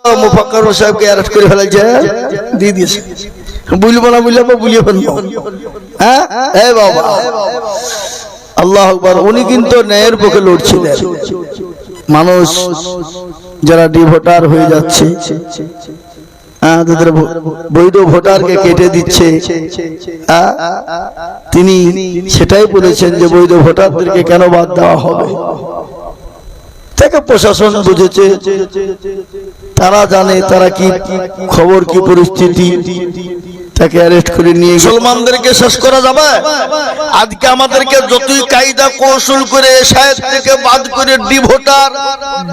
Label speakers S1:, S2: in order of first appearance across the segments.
S1: মুফাক্কির সাহেবকে অ্যারেস্ট করে ফেলেছে, দিয়ে দিয়েছে। বুঝবো না বুঝলে বুঝিয়ে ফেলবো। হ্যাঁ এই বাবা আল্লাহু আকবার। উনি কিন্তু ন্যায়ের পক্ষে লড়ছিলেন। মানুষ যারা ডিভোটার হয়ে যাচ্ছে, তাদের বৈধ ভোটারকে কেটে দিচ্ছে, তিনি সেটাই বলেছেন যে বৈধ ভোটারদেরকে কেন বাদ দেওয়া হবে। তাকে প্রশাসন বুঝেছে, তারা জানে তারা কি খবর, কি পরিস্থিতি, তাকে অ্যারেস্ট করে নিয়ে মুসলমানদেরকে শেষ করা যাবে। আজকে আমাদেরকে যতই কায়দা কৌশল করে শায়েত থেকে বাদ করে ডিভোটার,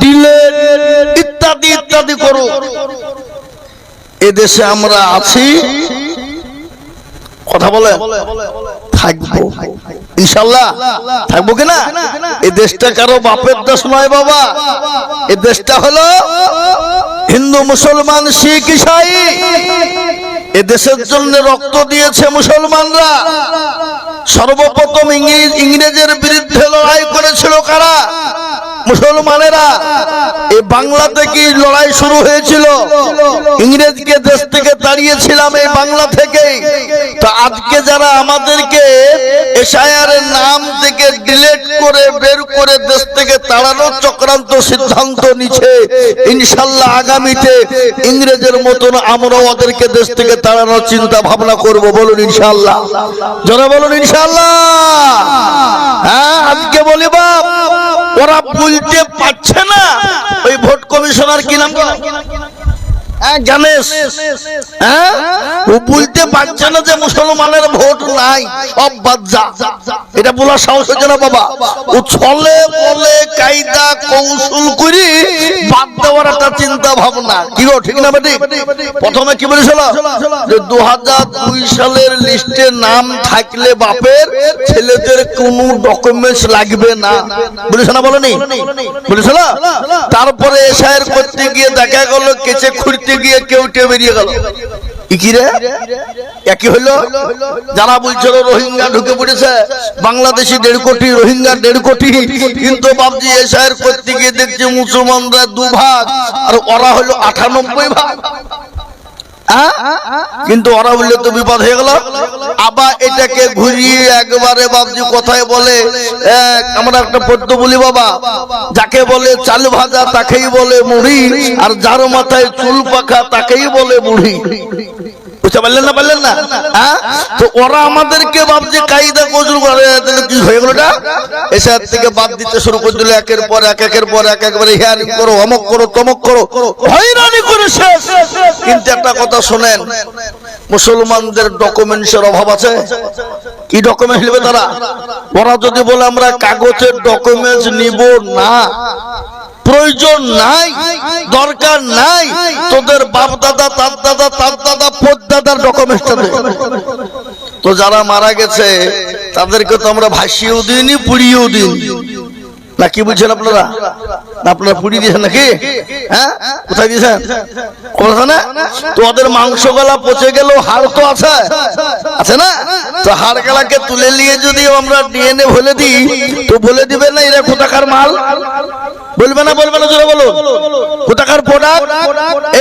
S1: ডিলেট ইত্যাদি ইত্যাদি করো, এদেশে আমরা আছি, কথা বলে থাকবো ইনশাআল্লাহ। থাকবো কিনা? এই দেশটা কারো বাপের দেশ নয় বাবা। এই দেশটা হলো হিন্দু, মুসলমান, শিখ, ঈসাই। এ দেশের জন্য রক্ত দিয়েছে মুসলমানরা। সর্বপ্রথম ইংরেজের বিরুদ্ধে লড়াই করেছিল কারা? মুসলমানেরা। এই বাংলা থেকে লড়াই শুরু হয়েছিল। ইংরেজকে দেশ থেকে তাড়িয়েছিলাম এই বাংলা থেকে। তো আজকে যারা আমাদেরকে এসআইআরের নাম থেকে ডিলিট করে বের করে দেশ থেকে তাড়ানোর চক্রান্ত সিদ্ধান্ত নিচ্ছে, ইনশাআল্লাহ আগামীতে ইংরেজের মতন আমরাও ওদেরকে দেশ থেকে তাড়ানোর চিন্তা ভাবনা করব। বলুন ইনশাআল্লাহ, যারা বলুন ইনশাআল্লাহ। হ্যাঁ আজকে বলি বাপ, ওরা বলতে পারছে না। ওই ভোট কমিশনার কি নাম জানিস? হ্যাঁ ও বলতে পারছে না যে মুসলমানের ভোট নাই, সব বাদ যা। এটা বলার সাহস হচ্ছে না বাবা। ও ছলে বলে কায়দা কৌশল করে বাদ দেওয়ার একটা চিন্তা ভাবনা। কি গো ঠিক না বেটি? প্রথমে কি বলেছিল যে 2002 সালের লিস্টে নাম থাকলে বাপের ছেলেদের কোনো ডকুমেন্টস লাগবে না, বলেছে না? বলেনি? বলেছিল। তারপরে এসআইআর করতে গিয়ে দেখা গেল কেচে খুঁড়তে গিয়ে কেউটে বেরিয়ে গেল। একই হলো। যারা বলছিল রোহিঙ্গা ঢুকে পড়েছে, বাংলাদেশি 1.5 কোটি, রোহিঙ্গা 1.5 কোটি, কিন্তু বাবজি এসআইআর করতে গিয়ে দেখছে মুসলমানরা 2 ভাগ আর ওরা হলো 98 ভাগ। কিন্তু ওরা বললে তো বিপদ হয়ে গেল। আবার এটাকে ঘুরিয়ে একবারে বাবজি কথায় বলে, আমরা একটা পদ্য বলি বাবা, যাকে বলে চাল ভাজা তাকেই বলে মুড়ি, আর যার মাথায় চুল পাখা তাকেই বলে বুড়ি। বুঝতে পারলেন না? পারলেন না? তো ওরা আমাদেরকে ভাবছে কায়দা কৌশল করে। কি হয়ে গেল? এসব থেকে বাদ দিতে শুরু করে দিল। একের পর এক, একের পর এক, একবারে হিয়ারিং করো, অমক করো, তমক করো, হয়রানি করে শেষ। কিন্তু একটা কথা শোনেন, মুসলমানদের ডকুমেন্টসের অভাব আছে। কি ডকুমেন্ট নেবে তারা? ওরা যদি বলে আমরা কাগজের ডকুমেন্টস নিব না, প্রয়োজন নাই, দরকার নাই, তোদের বাপ দাদা, তার দাদা, তার দাদা, পরদাদার ডকুমেন্টটা দে। তো যারা মারা গেছে তাদেরকে তো আমরা ভাসিয়েও দিইনি, পুড়িয়েও দিইনি, না কি বুঝছেন আপনারা? আপনারা পুড়িয়ে দিয়েছেন নাকি? হ্যাঁ কোথায় দিয়েছেন? ওখানে তো ওদের মাংস গলা পচে গেল, হাড় তো আছে, আছে না? তো হাড় গলাকে তুলে নিয়ে যদি আমরা ডিএনএ বলে দিই, তো বলে দিবে না এরা কোথাকার মাল? বলবে না? বলবে না? জোরে বলো, কোথাকার প্রোডাক্ট?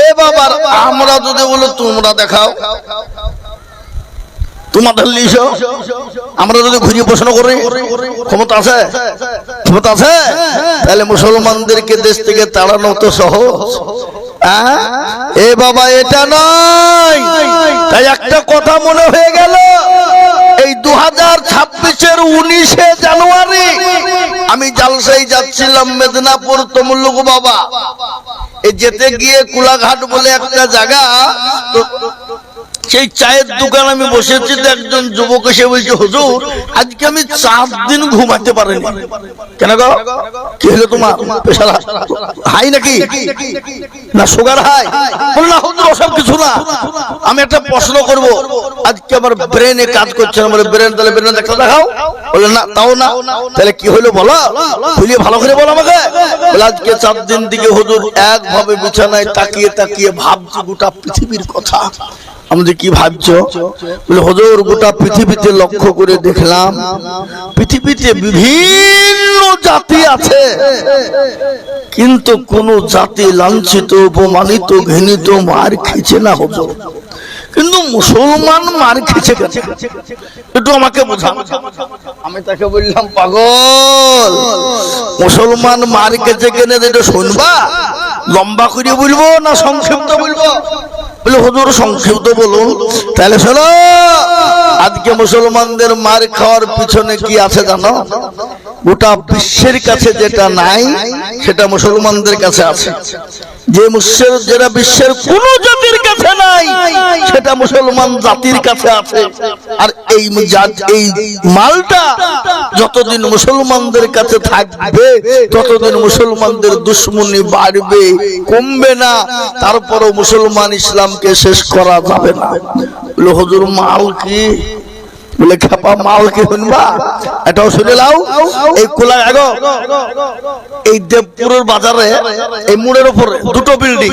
S1: এ বাবার, আমরা যদি বলো তোমরা দেখাও তোমাদের লিস, আমরা যদি ঘুরিয়ে প্রশ্ন করি, ক্ষমতা আছে? ক্ষমতা আছে? তাহলে মুসলমানদেরকে দেশ থেকে তাড়ানো তো সহজ। এ বাবা এটা নয়। তাই একটা কথা মনে হয়ে গেল, এই 2026-এর 19শে জানুয়ারি আমি জালসায় যাচ্ছিলাম মেদিনীপুর তমলুক বাবা। এই যেতে গিয়ে কুলাঘাট বলে একটা জায়গা, তো সেই চায়ের দোকান আমি বসেছি। তো একজন যুবক এসে বলছে, হুজুর আজকে আমি 4 দিন ঘুমাতে পারিনি। কেন গো? কি হলো তোমার? প্রেসার হাই নাকি? না সুগার হাই? বলে না হুজুর ওসব কিছু না, আমি একটা প্রশ্ন করব, আজকে আমার ব্রেনে কাজ করছে না। বলে ব্রেন? তাহলে ব্রেনে ডাক্তার দেখাও। বলে না তাও না। তাহলে কি হলো বলো, খুলিয়ে ভালো করে বলো আমাকে। বলে আজকে 4 দিন থেকে হুজুর একভাবে বিছানায় তাকিয়ে তাকিয়ে ভাবছি গোটা পৃথিবীর কথা। আমাদের কি ভাবছো? বলে হুজুর গোটা পৃথিবীতে লক্ষ্য করে দেখলাম পৃথিবীতে বিভিন্ন জাতি আছে, কিন্তু কোন জাতি লাঞ্ছিত অপমানিত ঘৃণিত মার খেছে না হুজুর, কিন্তু মুসলমান মার খেছে কেন? একটু আমাকে বোঝান। আমি তাকে বললাম পাগল, মুসলমান মার খেছে কেন এটা শুনবা? লম্বা করে বলবো না সংক্ষিপ্ত বলবো? বলে হুজুর সংক্ষিপ্ত বলুন। তাহলে শোনো, আজকে মুসলমানদের মার খাওয়ার পিছনে কি আছে জানো? গোটা বিশ্বের কাছে যেটা নাই সেটা মুসলমানদের কাছে আছে। যেটা বিশ্বের কোন জাতির কাছে নাই সেটা মুসলমান জাতির কাছে আছে। আর এই মালটা যতদিন মুসলমানদের কাছে থাকবে ততদিন মুসলমানদের দুশ্মনী বাড়বে, কমবে না। তারপরও মুসলমান ইসলামকে শেষ করা যাবে না। বলে হুজুর মাল কি? বলে খেপা মাল কি শুনবা? এটাও শুনে লাও। এই কোলা আগো এই দেবপুরের বাজারে এই মোড়ের উপরে দুটো বিল্ডিং,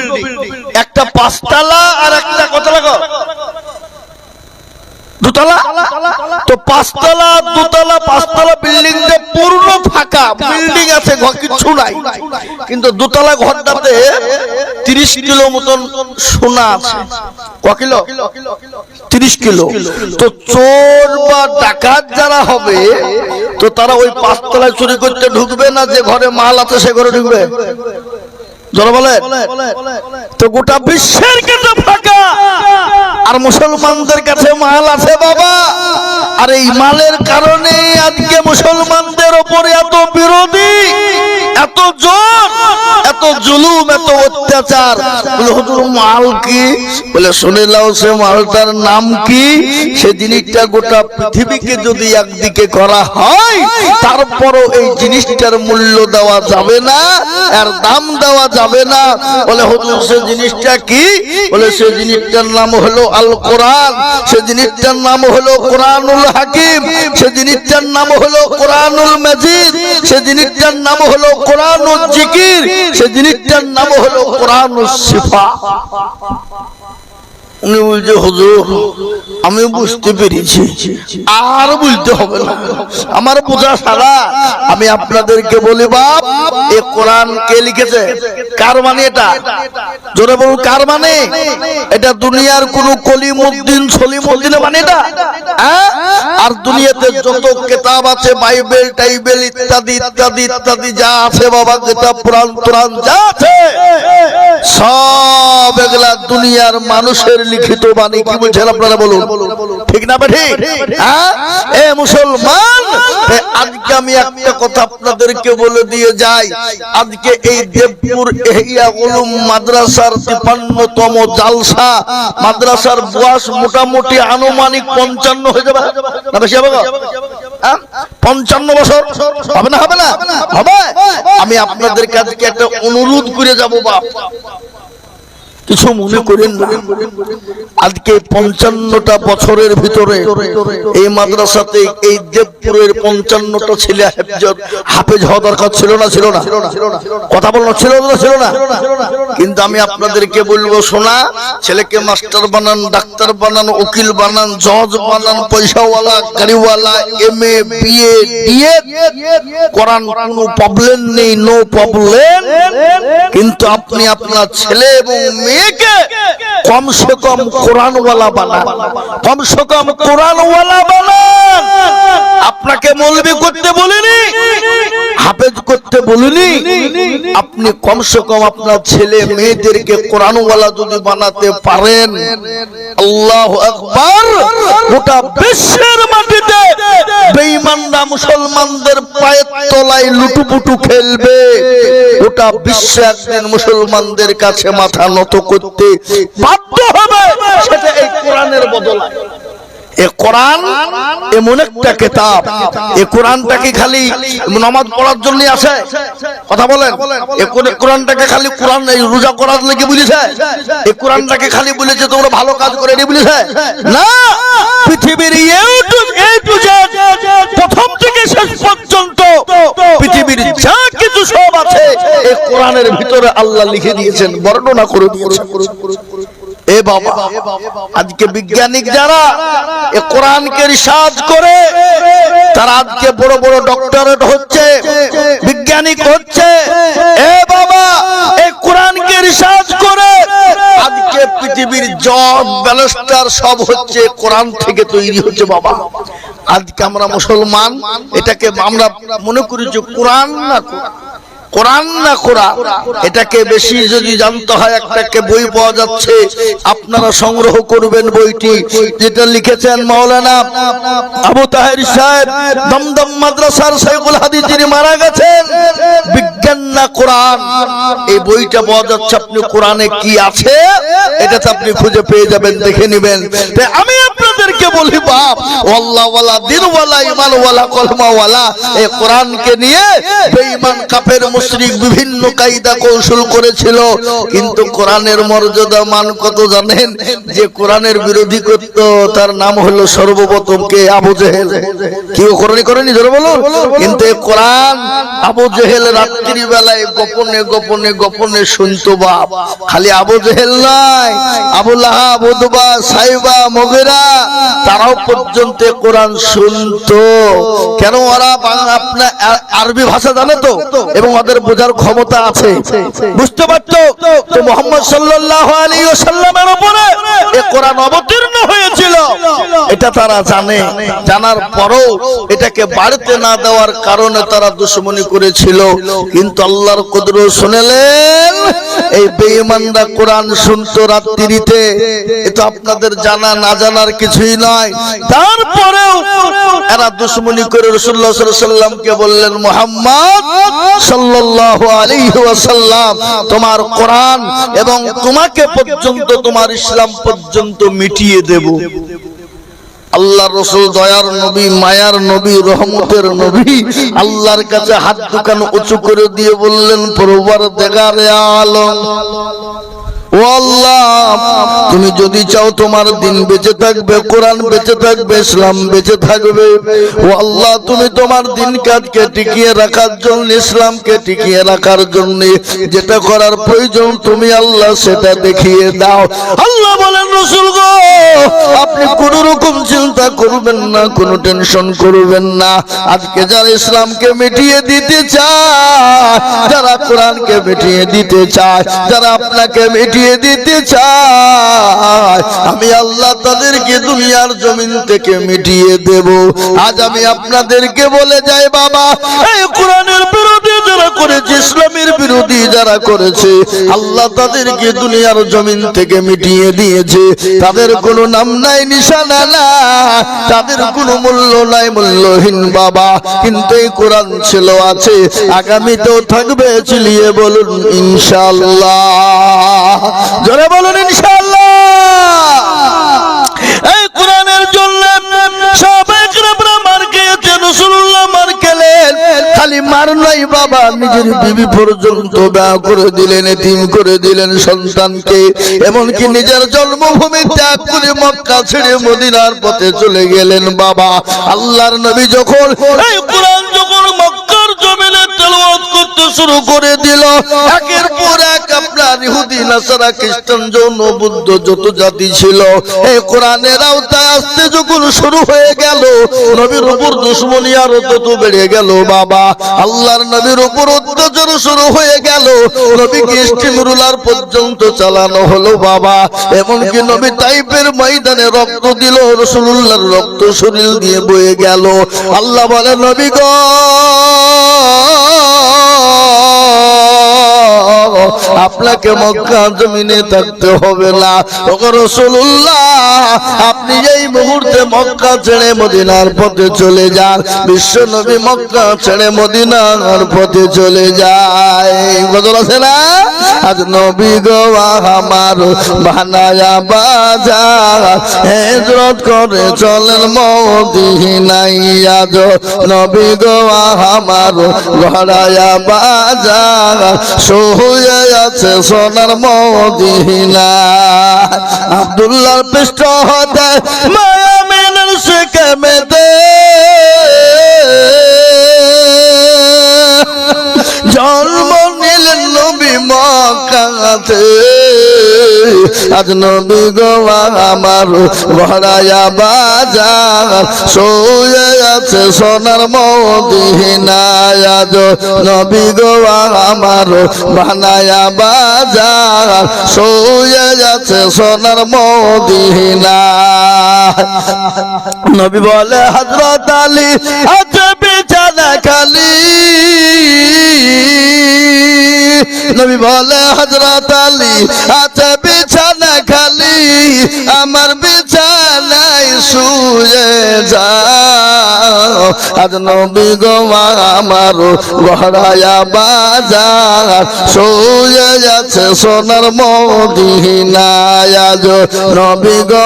S1: একটা 5 তলা আর একটা কত লাগো? 2 তলা। তো 5 তলা 2 তলা 5 তলা বিল্ডিং টা পূর্ণ ফাঁকা, বিল্ডিং আছে ঘর কিছু নাই, কিন্তু 2 তলা ঘরটাতে 30 কিলো মতন সোনা আছে। ক কিলো? 30 কিলো। তো চোর বা ডাকাত যারা হবে তো তারা ওই 5 তলায় চুরি করতে ঢুকবে না, যে ঘরে মাল আছে সে ঘরে ঢুকবে। যারা বলে তো গোটা বিশ্বের কাছে ফাঁকা, আর মুসলমানদের কাছে মাল আছে বাবা। আর এই মালের কারণে আজকে মুসলমানদের উপরে এত বিরোধী, এত জোর, এত জুলুম, এত অত্যাচার। বলে হুজুর মাল কি? বলে শুনে নাও, সে মালটার নাম কি? সে জিনিসটা গোটা পৃথিবীকে যদি একদিকে করা হয় তারপরও এই জিনিসটার মূল্য দেওয়া যাবে না, এর দাম দেওয়া যাবে না। বলে হুজুর সে জিনিসটা কি? বলে সে জিনিসটার নাম হলো আল কোরআন, সে জিনিসটার নাম হলো কোরআনুল হাকিম, সে জিনিসটার নাম হলো কোরআনুল মাজিদ, সে জিনিসটার নাম হলো কোরআনুল জিকির, সে জিনিসটার নাম হলো কোরআনুল শিফা। উনি বলছে হুজুর আমি বুঝতে পেরেছি, আর বলতে হবে না, আমার বোঝা সারা। আমি আপনাদেরকে বলি বাপ, এই কোরআন কে লিখেছে? কার মানে এটা? জোরে বলুন কার মানে? এটা দুনিয়ার কোন কলিমউদ্দিন সলিমউদ্দিনের মানে এটা? আর দুনিয়াতে যত কিতাব আছে বাইবেল টাইবেল ইত্যাদি ইত্যাদি ইত্যাদি যা আছে বাবা, কিতাব পুরাণ যা আছে সব এগুলা দুনিয়ার মানুষের লিখিত বাণী। কি বলছেন আপনারা বলুন, ঠিক না ঠিক? এ মুসলমান, আজকে আমি একটা কথা আপনাদেরকে বলে দিয়ে যাই। আজকে এই দেবপুর ইহিয়া উলুম মাদ্রাসার 53তম জালসা, মাদ্রাসার বয়স মোটামুটি আনুমানিক 55 হয়ে যাবে না? বেশি হবে? 55 বছর হবে না? হবে না? হবে। আমি আপনাদের কাছে একটা অনুরোধ করে যাব বাপ, কিছু মনে করেন না। আজকে 55টা বছরের ভিতরে এই মাদ্রাসাতে এই দেবপুরের 55টা ছেলে হাফেজ হওয়া দরকার ছিল না? ছিল না? কথা বললো ছিল না? ছিল না? কিন্তু আমি আপনাদেরকে বলবো, শোনা, ছেলেকে মাস্টার বানান, ডাক্তার বানান, উকিল বানান, জজ বানান, পয়সাওয়ালা, গাড়িওয়ালা, MA BA DA করান, কোনো প্রবলেম নেই, নো প্রবলেম। কিন্তু আপনি আপনার ছেলে এবং মেয়েকে কমসে কম কোরআনওয়ালা বানান, কমসে কম কোরআনওয়ালা বানান। আপনাকে মৌলবি করতে বলিনি, হাফেজ করতে বলিনি, আপনি কমসে কম আপনার ছেলে মেয়েদেরকে কোরআনওয়ালা যদি বানাতে পারেন, আল্লাহু আকবার, গোটা বিশ্বের মাটিতে বেঈমানরা মুসলমানদের পায়ের তলায় লুটুপুটু খেলবে। গোটা বিশ্ব একদিন মুসলমানদের কাছে মাথা নত করতে বাধ্য হবে, সেটা এই কোরআনের বদলে। এ কোরআন এমন একটা কিতাব, এ কোরআনটাকে খালি নামাজ পড়ার জন্য আছে? কথা বলেন। এ কোরআনটাকে খালি কোরআন রোজা করার লাগি বলেছে? এই কোরআনটাকে খালি বলেছে তোমরা ভালো কাজ করে এটি বলেছে? না, পৃথিবীর প্রথম থেকে শেষ পর্যন্ত পৃথিবীর যা কিছু সব আছে এই কোরআনের ভিতরে আল্লাহ লিখে দিয়েছেন, বর্ণনা করে দিয়েছেন। এ বাবা, আজকে বিজ্ঞানিক যারা এ কোরআনকে রিসার্চ করে তারা আজকে বড় বড় ডক্টরেট হচ্ছে, বিজ্ঞানিক হচ্ছে। এ বাবা, এই কোরআনকে রিসার্চ করে আজকে পৃথিবীর জব ব্যালেস্টার সব হচ্ছে কোরআন থেকে তৈরি হচ্ছে বাবা। আজকে আমরা মুসলমান এটাকে আমরা মনে করি যে কোরআন না কোরআন না কোরআন, এটাকে বেশি যদি জানতে হয় একটা বই পাওয়া যাচ্ছে, আপনারা সংগ্রহ করবেন বইটি, যেটা লিখেছেন মাওলানা আবু তাহের সাহেব, দমদম মাদ্রাসার শাইখুল হাদিস, যিনি মারা গেছেন। বিজ্ঞান না কোরআন, এই বইটা পাওয়া যাচ্ছে। আপনি কোরআনে কি আছে এটাতে আপনি খুঁজে পেয়ে যাবেন, দেখে নেবেন। আমি আপনাদেরকে বলি বাপ, আল্লাহ ওয়ালা, দিন ওয়ালা, ঈমান ওয়ালা, কলমা ওয়ালা, এই কোরআনকে নিয়ে বেঈমান কাফের মুশরিক বিভিন্ন কায়দা কৌশল করেছিল, কিন্তু কোরআনের মর্যাদা মান কত জানেন? যে কোরআনের বিরোধী করত তার নাম হলো সর্বপ্রথম কে? আবু জেহেল। কেউ কোরআনি করেনি জোরে বলো। কিন্তু এই কোরআন আবু জেহেল রাত্রি বেলায় গোপনে গোপনে গোপনে শুনতো বাপ। খালি আবু জেহেল নয়, আবু লাহাব, উতবা, সাইবা, মুগিরা, তারাও পর্যন্ত কোরআন শুনতো। কেন? ওরা আপনার আরবি ভাষা জানে তো, এবং ওদের বোঝার ক্ষমতা আছে, বুঝতে পারতো তো। মুহাম্মদ সাল্লাল্লাহু আলাইহি ওয়াসাল্লামের উপরে এই কোরআন অবতীর্ণ হয়েছিল, এটা তারা জানে। জানার পরেও এটাকে বাড়তে না দেওয়ার কারণে তারা দুশমনি করেছিল। কিন্তু আল্লাহর কুদরত শুনলেন, এই বেঈমানরা কোরআন শুনতো রাত্রিতে। এটা আপনাদের জানা না জানার কিছুই নয়। তারপরেও এরা দুশমনি করে রাসূলুল্লাহ সাল্লাল্লাহু আলাইহি ওয়াসাল্লামকে বললেন, মুহাম্মদ সাল্লাল্লাহু আলাইহি ওয়াসাল্লাম, তোমার কোরআন এবং তোমাকে পর্যন্ত, তোমার ইসলাম পর্যন্ত মিটিয়ে দেব। আল্লাহ রাসূল দয়ার নবী, মায়ার নবী, রহমতের নবী আল্লাহর কাছে হাত দুখান উঁচু করে দিয়ে বললেন, পরওয়ারদিগারে আলম, ও আল্লাহ, তুমি যদি চাও তোমার দিন বেঁচে থাকবে, কোরআন বেঁচে থাকবে, ইসলাম বেঁচে থাকবে। ও আল্লাহ, তুমি তোমার দিন কাজকে টিকিয়ে রাখার জন্য, ইসলামকে টিকিয়ে রাখার জন্য যেটা করার প্রয়োজন তুমি আল্লাহ সেটা দেখিয়ে দাও। আল্লাহ বলেন, রাসূল গো, আপনি কোন রকম চিন্তা করবেন না, কোনো টেনশন করবেন না। আজকে যারা ইসলামকে মিটিয়ে দিতে চায়, যারা কোরআনকে মিটিয়ে দিতে চায়, যারা আপনাকে মিটিয়ে দিতে চায়, আমি আল্লাহ তাদেরকে দুনিয়ার জমিন থেকে মিটিয়ে দেব। আজ আমি আপনাদেরকে বলে যাই বাবা, এই কোরআনের বিরোধী যারা করেছে, ইসলামের বিরোধী যারা করেছে, আল্লাহ তাদেরকে দুনিয়ার জমিন থেকে মিটিয়ে দিয়েছে। তাদের কোনো নাম নাই, নিশানা নাই, তাদের কোনো মূল্য নাই, মূল্যহীন বাবা। কিন্তু এই কোরআন ছিল, আছে, আগামীতেও থাকবে। চিলিয়ে বলুন ইনশাআল্লাহ, জোরে বলুন ইনশাআল্লাহ। এই কোরআনের জন্য সাহাবায়ে কেরামরা মার খেয়েছেন, রাসূলুল্লাহ মার খেলেন। খালি মার নাই বাবা, নিজের বিবি পর্যন্ত বিয়ে করে দিলেন, এতিম করে দিলেন সন্তানকে। এমনকি নিজের জন্মভূমি ত্যাগ করে মক্কা ছেড়ে মদিনার পথে চলে গেলেন বাবা। আল্লাহর নবী যখন এই কোরআন যখন মক্কার জমিনে তেলাওয়াত করতে শুরু করে দিল, একের পর এক আপনার ইহুদি, নাসারা, খ্রিস্টান, জৈন, বুদ্ধ যত জাতি ছিল, এই কোরআনের আওতায় আসতে যখন শুরু হয়ে গেল, নবীর উপর দুশমনি আরো তত বেড়ে গেল বাবা। আল্লাহর নবীর উপর অত্যাচার শুরু হয়ে গেল, নবীকে ইস্তিমরুলার পর্যন্ত চালানো হলো বাবা। এমনকি নবী তাইফের ময়দানে রক্ত দিল, রাসূলুল্লাহর রক্ত শরীর দিয়ে বয়ে গেল। আল্লাহ বলে, নবী গো, আপনাকে মক্কা জমিনে থাকতে হবে না। ওগো রাসূলুল্লাহ, আপনি এই মুহূর্তে মক্কা ছেড়ে মদিনার পথে চলে যান। বিশ্ব নবী মক্কা ছেড়ে মদিনার পথে চলে যায়। গজল আছে না? আজ নবী গো আমার বানায়া বাজার, হিজরত করে চলেন মদিনায়। আজ নবী গো আমার গড়ায়া বাজার, শুয়ে আছে সোনার মদিনা। আব্দুল্লাহর পৃষ্ঠ হতে মায়া মিনার শিখে মেতে, জন্ম নিলেন নবী মক্কাতে। আজ নবী গো আমার ঘরায়া বাজার শুয়ে আছে সোনার মদিনায় আজ নবী গো আমার বানায়া বাজার শুয়ে আছে সোনার মদিনায় নবী বলে হযরত আলী আছে বিছানা খালি নবী বলে হযরত আলী আছে বিছানা খালি আমার বিছানায় শুয়ে যাও আজ নবী গো আমার ঘরায়া বাজার শুয়ে আছে সোনার মদিনায় আজ নবী গো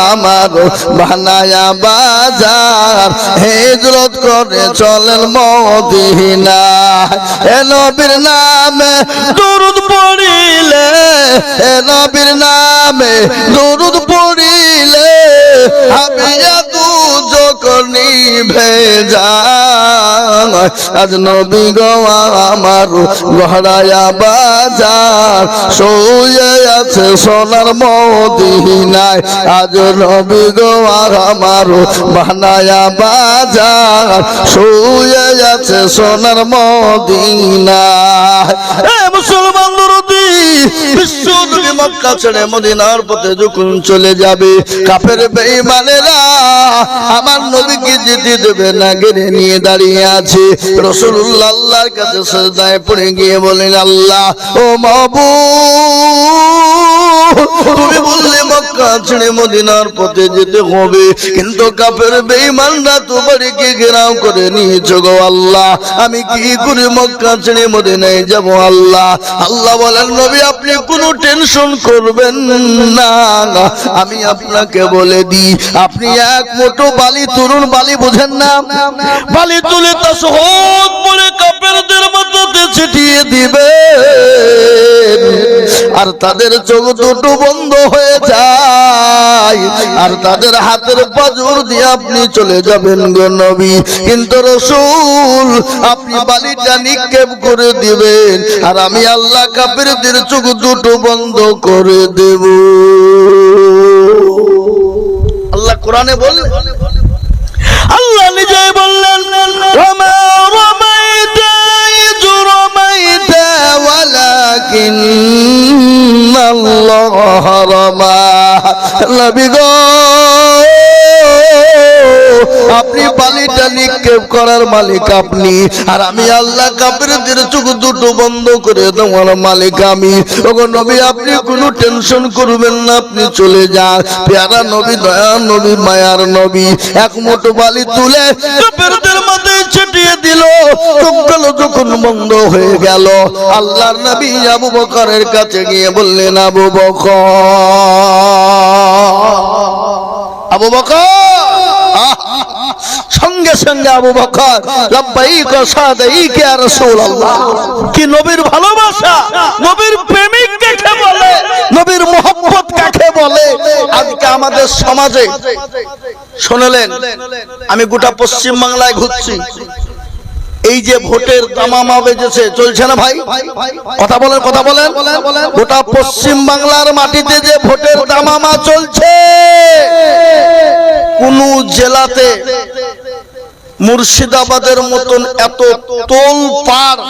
S1: আমার বানায়া বাজার হিজরত করে চলেন মদিনায় এ নবীর নামে দরুদ পড়িলে এ নবীর নামে দরুদ পড়িলে হাবিয়া দুজক নিভে যায় আজ নবী গো আমার ঘরায়া বাজার শুয়ে আছে সোনার মদিনায় আজ নবী গো আমার বানায়া বাজার শুয়ে আছে সোনার মদিনায় এ মুসলমান দরদি বিশ্ব নবী মক্কা ছেড়ে মদিনার পথে যখন চলে যাবে কাফের বেঈমানেরা আমার নবীকে যেতে দেবে না ঘিরে নিয়ে দাঁড়িয়ে আছে রাসূলুল্লাহ আল্লাহর কাছে সিজদায় পড়ে গিয়ে বলেন আল্লাহ ও মাবুদ তুমি বললে মক্কা ছেড়ে মদিনার পথে যেতে হবে কিন্তু কাফের বেঈমানরা তোমাকে ঘেরাও করে নিয়েছে গো আল্লাহ আমি কি করে মক্কা ছেড়ে মদিনায় যাব আল্লাহ আল্লাহ বলেন নবী আপনি কোনো টেনশন করবেন না আমি আপনাকে বলে দিই আপনি এক মুঠো বালি তরুণ বালি বুঝেন না বালি তুলে তাসবিহ পড়ে কাফেরদের মাথাতে ছিটিয়ে দিবে আর তাদের চোখ দুটো বন্ধ হয়ে যায় আর তাদের হাতের পাঁজর দিয়ে আপনি চলে যাবেন গো নবী কিন্তু রাসূল আপনি বালিটা নিক্ষেপ করে দিবেন আর আমি আল্লাহ কাফেরদের চোখ দুটো বন্ধ করে দেব আল্লাহ কোরআনে বললেন আল্লাহ নিজেই বললেন ওমা রামাইতা ইয রামাইতা ওয়ালাকিন্নাল্লাহ রামা নবী গো আপনি বালিটা নিক্ষেপ করার মালিক আপনি আর আমি আল্লাহ কাফেরদের চোখ দুটো বন্ধ করে দেওয়ার মালিক আমি ওগো নবী আপনি কোনো টেনশন করবেন না আপনি চলে যান প্যারা নবী দয়া নবী মায়ার নবী এক মুঠো বালি তুলে কাফেরদের মাথায় ছিটিয়ে দিল চোখগুলো যখন বন্ধ হয়ে গেল আল্লাহর নবী আবু বকরের কাছে গিয়ে বললেন আবু বকর সঙ্গে সঙ্গে আবু বকর লব্বাইক ওয়া সাদাইক ইয়া রাসূলুল্লাহ কি নবীর ভালোবাসা নবীর প্রেমিক কাকে বলে নবীর মোহব্বত কাকে বলে আজকে আমাদের সমাজে শুনলেন আমি গোটা পশ্চিম বাংলায় ঘুরছি এই যে ভোটের দামামা বেজেছে চলছে না ভাই কথা বলেন গোটা পশ্চিম বাংলার মাটিতে যে ভোটের দামামা চলছে কোন জেলাতে মুর্শিদাবাদের মতন এত তোলপাড়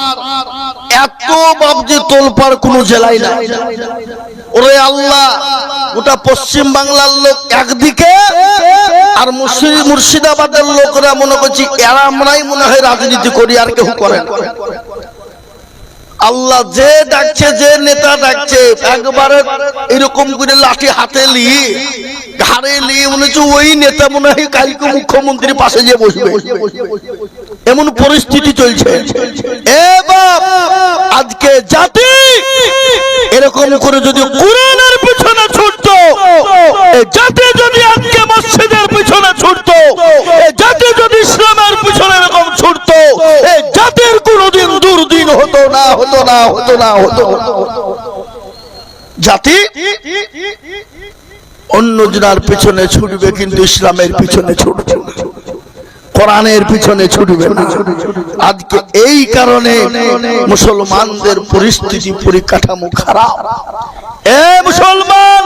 S1: এত বাবজি তোলপাড় কোন জেলায় না ওরে আল্লাহ গোটা পশ্চিম বাংলার লোক একদিকে আর মুর্শিদাবাদের লোকরা মনে করছি এরা আমরাই মনে হয় রাজনীতি করি আর কেউ করে না আল্লাহ যে ডাকছে যে নেতা ডাকছে একবারে এরকম করে লাঠি হাতে নিয়ে ঘাড়ে নিয়ে মনে হচ্ছে ওই নেতা মনে হয় কালকে মুখ্যমন্ত্রীর পাশে গিয়ে বসবে এমন পরিস্থিতি চলছে এ বাপ আজকে জাতি এরকম করে যদি কোরআনের পিছনে ছুটতো এই জাতি যদি আজকে মসজিদের পিছনে ছুটতো এই জাতি যদি ইসলামের পিছনে এরকম ছুটতো এই জাতির কোনোদিন দুর্দিন হতো না জাতি অন্য জনার পিছনে ছুটবে কিন্তু ইসলামের পিছনে ছুটবে কোরআনের পিছনে ছুটবে না আজকে এই কারণে মুসলমানদের পরিস্থিতি পরিকাঠামো খারাপ এ মুসলমান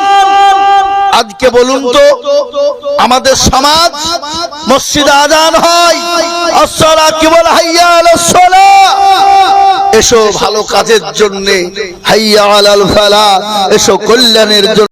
S1: আজকে বলুন তো আমাদের সমাজ মসজিদে আযান হয়, আসসালা কি বলে, হাইয়া আলাস সালাহ, এসো ভালো কাজের জন্য, হাইয়া আলাল ফালাহ, এসো কল্যাণের জন্য।